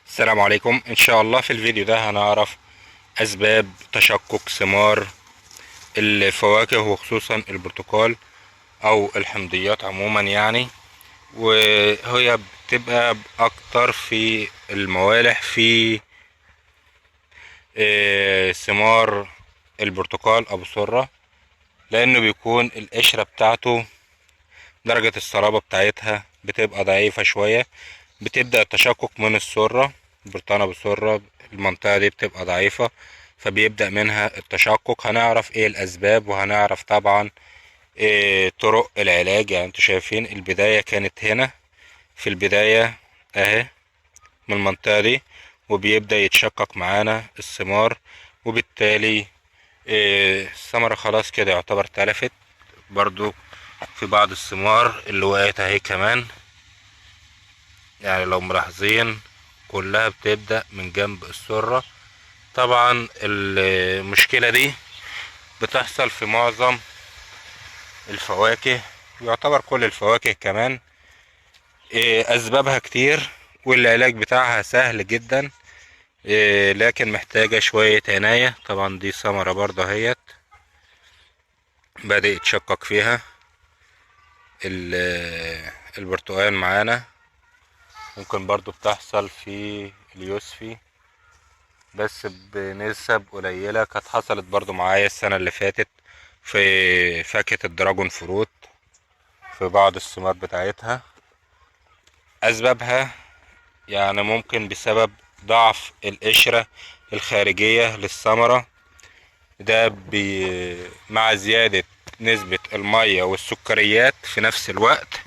السلام عليكم. ان شاء الله في الفيديو ده هنعرف اسباب تشقق ثمار الفواكه وخصوصا البرتقال او الحمضيات عموما يعني. وهي بتبقى اكتر في الموالح في ثمار البرتقال ابو سرة، لانه بيكون القشرة بتاعته درجة الصلابة بتاعتها بتبقى ضعيفة شوية، بتبدأ التشقق من السرة. برتقانة بالسرة المنطقة دي بتبقى ضعيفة، فبيبدأ منها التشقق. هنعرف ايه الأسباب، وهنعرف طبعا إيه طرق العلاج. يعني انتوا شايفين البداية كانت هنا في البداية اهي من المنطقة دي، وبيبدأ يتشقق معانا الثمار، وبالتالي الثمرة خلاص كده يعتبر تلفت. برضو في بعض الثمار اللي وقعت اهي كمان، يعني لو ملاحظين كلها بتبدأ من جنب السرة. طبعا المشكلة دي بتحصل في معظم الفواكه، يعتبر كل الفواكه كمان. أسبابها كتير والعلاج بتاعها سهل جدا، لكن محتاجة شوية عناية. طبعا دي ثمرة برضه اهيت بدأ يتشقق فيها البرتقال معانا. ممكن برضه بتحصل في اليوسفي بس بنسب قليلة. كانت حصلت برضو معايا السنة اللي فاتت في فاكهة الدراجون فروت في بعض الثمار بتاعتها. أسبابها يعني ممكن بسبب ضعف القشرة الخارجية للثمرة، ده مع زيادة نسبة المية والسكريات في نفس الوقت،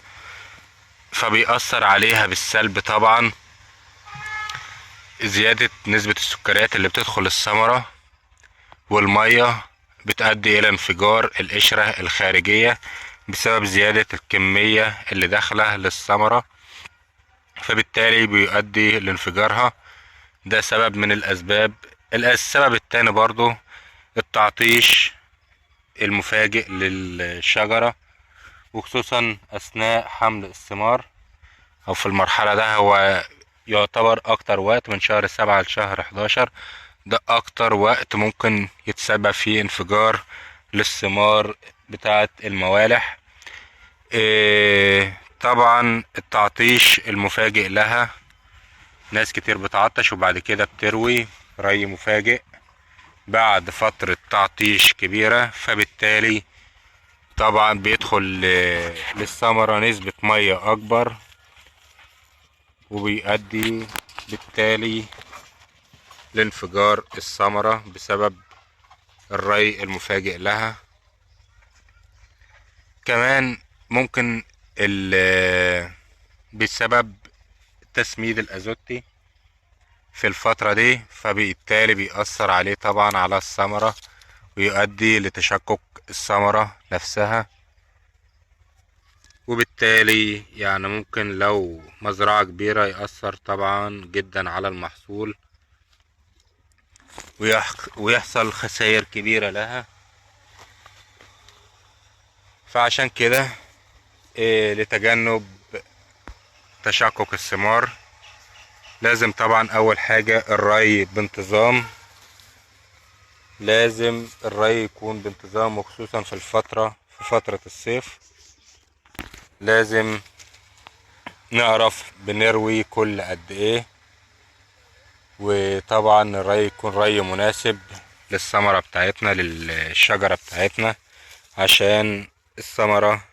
فبيأثر عليها بالسلب طبعا. زيادة نسبة السكريات اللي بتدخل الثمرة والمية بتؤدي إلى انفجار القشرة الخارجية بسبب زيادة الكمية اللي داخلة للثمرة، فبالتالي بيؤدي لانفجارها. ده سبب من الأسباب. السبب التاني برضو التعطيش المفاجئ للشجرة، وخصوصا أثناء حمل الثمار أو في المرحلة ده. هو يعتبر أكتر وقت من شهر 7 لشهر 11، ده أكتر وقت ممكن يتسبب فيه انفجار للثمار بتاعة الموالح. طبعا التعطيش المفاجئ لها، ناس كتير بتعطش وبعد كده بتروي ري مفاجئ بعد فترة تعطيش كبيرة، فبالتالي طبعا بيدخل للثمرة نسبة مية أكبر، وبيؤدي بالتالي لانفجار الثمرة بسبب الري المفاجئ لها. كمان ممكن بسبب التسميد الازوتي في الفترة دي، فبالتالي بيأثر عليه طبعا على الثمرة ويؤدي لتشقق الثمرة نفسها. وبالتالي يعني ممكن لو مزرعة كبيرة يأثر طبعا جدا على المحصول ويحصل خسائر كبيرة لها. فعشان كده لتجنب تشقق الثمار لازم طبعا اول حاجة الري بانتظام. لازم الري يكون بانتظام، وخصوصا في فترة الصيف لازم نعرف بنروي كل قد ايه. وطبعا الري يكون ري مناسب للثمرة بتاعتنا للشجرة بتاعتنا، عشان الثمرة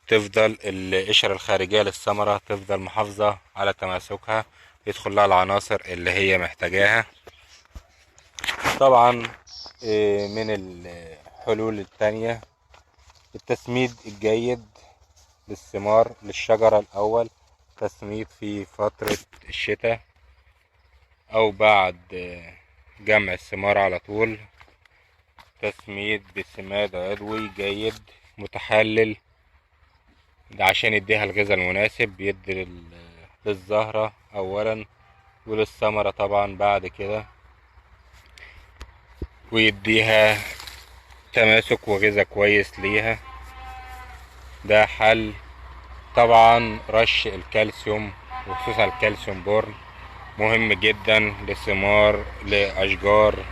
تفضل القشرة الخارجية للثمرة تفضل محافظة على تماسكها، يدخل لها العناصر اللي هي محتاجاها. طبعا من الحلول التانية التسميد الجيد للثمار للشجرة الأول، تسميد في فترة الشتاء أو بعد جمع الثمار على طول. تسميد بسماد عضوي جيد متحلل، ده عشان يديها الغذاء المناسب، بيدي للزهرة أولا وللثمرة طبعا بعد كده، ويديها تماسك وغذاء كويس ليها. ده حل. طبعا رش الكالسيوم وخصوصا الكالسيوم بورن مهم جدا لثمار لأشجار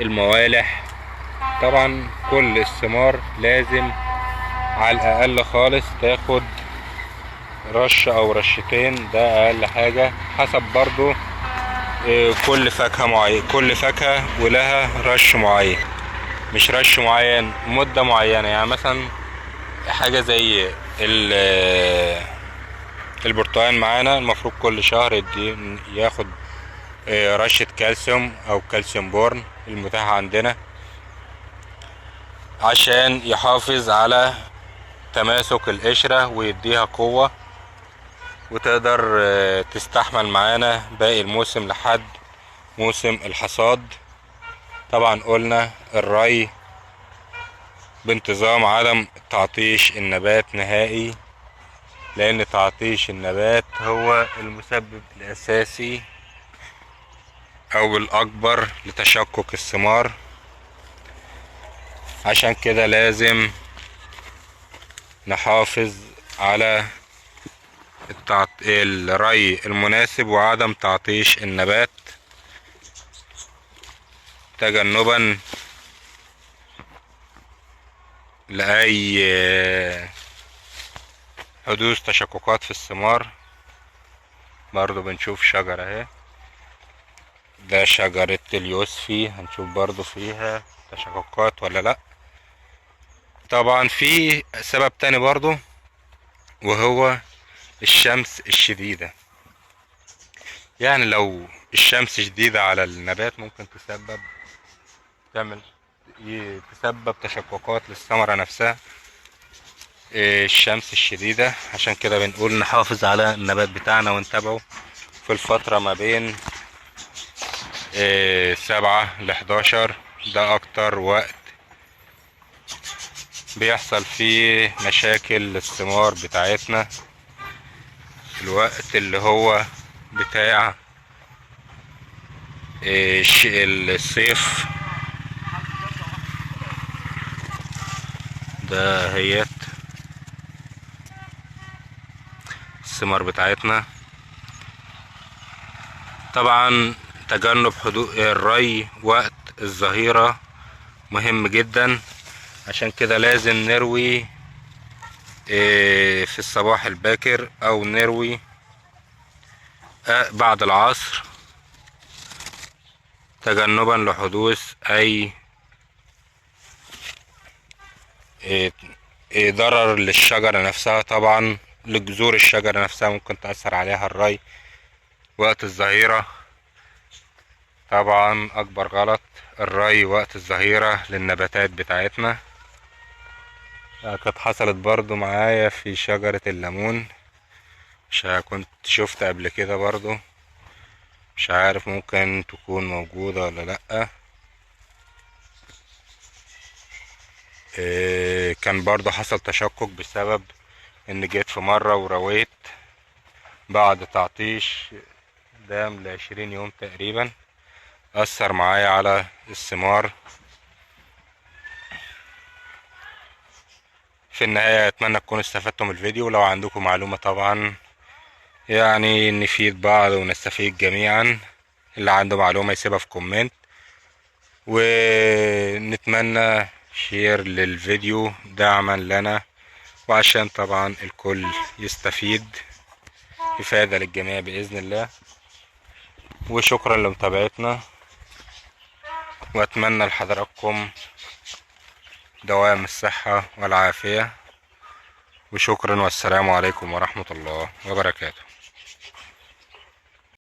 الموالح. طبعا كل الثمار لازم على الأقل خالص تاخد رشة أو رشتين، ده أقل حاجة، حسب برضو كل فاكهة معين، كل فاكهة ولها رش معين، مش رش معين مدة معينة. يعني مثلا حاجة زي البرتقال معانا المفروض كل شهر ياخد رشة كالسيوم او كالسيوم بورن المتاحة عندنا، عشان يحافظ على تماسك القشرة ويديها قوة، وتقدر تستحمل معانا باقي الموسم لحد موسم الحصاد. طبعا قلنا الري بانتظام، عدم تعطيش النبات نهائي، لان تعطيش النبات هو المسبب الاساسي او الاكبر لتشقق الثمار. عشان كده لازم نحافظ على الري المناسب وعدم تعطيش النبات، تجنبا لأي حدوث تشققات في الثمار. برضو بنشوف شجرة اهي، ده شجرة اليوسفي، هنشوف برضو فيها تشققات ولا لا. طبعا في سبب تاني برضو، وهو الشمس الشديدة. يعني لو الشمس شديدة على النبات ممكن تسبب تشققات للثمرة نفسها، الشمس الشديدة. عشان كده بنقول نحافظ على النبات بتاعنا ونتابعه في الفترة ما بين 7 ل11، ده اكتر وقت بيحصل فيه مشاكل للثمار بتاعتنا، الوقت اللي هو بتاع الصيف. ده هيت الثمار بتاعتنا. طبعا تجنب حدوث الري وقت الظهيرة مهم جدا، عشان كده لازم نروي في الصباح الباكر او نروي بعد العصر، تجنبا لحدوث اي ضرر للشجرة نفسها. طبعا لجذور الشجرة نفسها ممكن تأثر عليها الري وقت الظهيرة. طبعا اكبر غلط الري وقت الظهيرة للنباتات بتاعتنا. كانت حصلت برضو معايا في شجرة الليمون، مش كنت شفت قبل كده برضو، مش عارف ممكن تكون موجودة ولا لأ. كان برضو حصل تشقق بسبب ان جيت في مرة ورويت بعد تعطيش دام ل20 يوم تقريبا، أثر معايا على الثمار. في النهاية أتمنى تكونوا استفدتم من الفيديو، لو عندكم معلومة طبعا يعني نفيد بعض ونستفيد جميعا، اللي عنده معلومة يسيبها في كومنت، ونتمنى شير للفيديو دعما لنا، وعشان طبعا الكل يستفيد، إفادة للجميع بإذن الله. وشكرا لمتابعتنا، وأتمنى لحضراتكم دوام الصحة والعافية، وشكرا والسلام عليكم ورحمة الله وبركاته.